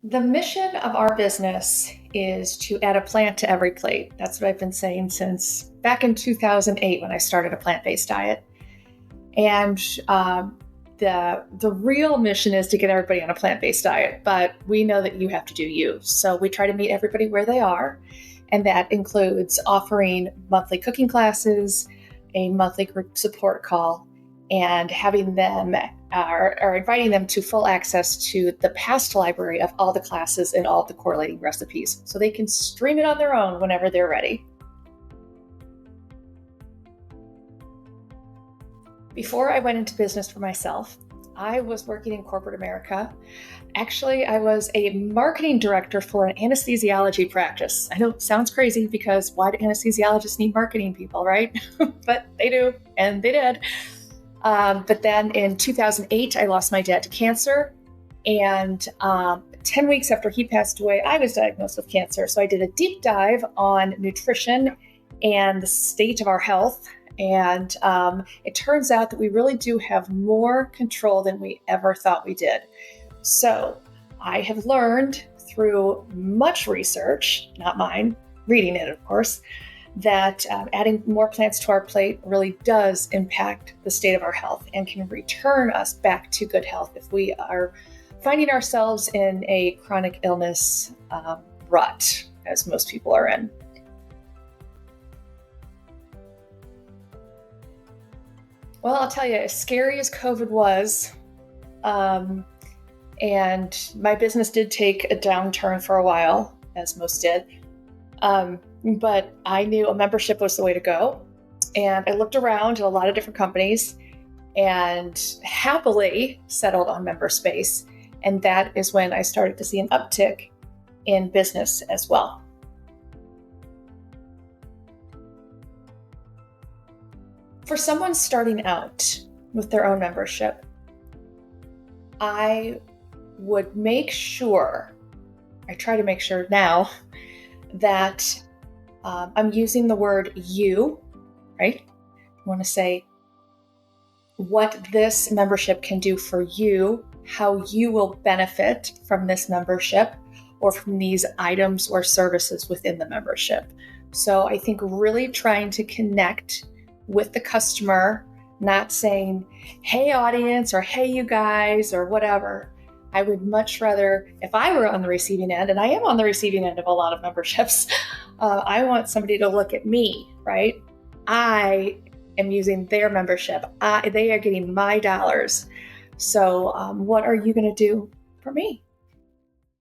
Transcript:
The mission of our business is to add a plant to every plate. That's what I've been saying since back in 2008 when I started a plant-based diet. And the real mission is to get everybody on a plant-based diet, but we know that you have to do you. So we try to meet everybody where they are, and that includes offering monthly cooking classes, a monthly group support call, and having them or inviting them to full access to the past library of all the classes and all the correlating recipes so they can stream it on their own whenever they're ready. Before I went into business for myself, I was working in corporate America. Actually, I was a marketing director for an anesthesiology practice. I know it sounds crazy because why do anesthesiologists need marketing people, right? But they do, and they did. But then in 2008, I lost my dad to cancer. And 10 weeks after he passed away, I was diagnosed with cancer. So I did a deep dive on nutrition and the state of our health. And it turns out that we really do have more control than we ever thought we did. So I have learned through much research, not mine, reading it, of course, that adding more plants to our plate really does impact the state of our health and can return us back to good health if we are finding ourselves in a chronic illness rut, as most people are in. Well, I'll tell you, as scary as COVID was, and my business did take a downturn for a while, as most did. But I knew a membership was the way to go. And I looked around at a lot of different companies and happily settled on member space. And that is when I started to see an uptick in business as well. For someone starting out with their own membership, I try to make sure now that I'm using the word you, right? I want to say what this membership can do for you, how you will benefit from this membership or from these items or services within the membership. So I think really trying to connect with the customer, not saying, hey audience, or hey you guys, or whatever. I would much rather, if I were on the receiving end, and I am on the receiving end of a lot of memberships, I want somebody to look at me, right? I am using their membership. They are getting my dollars. So what are you going to do for me?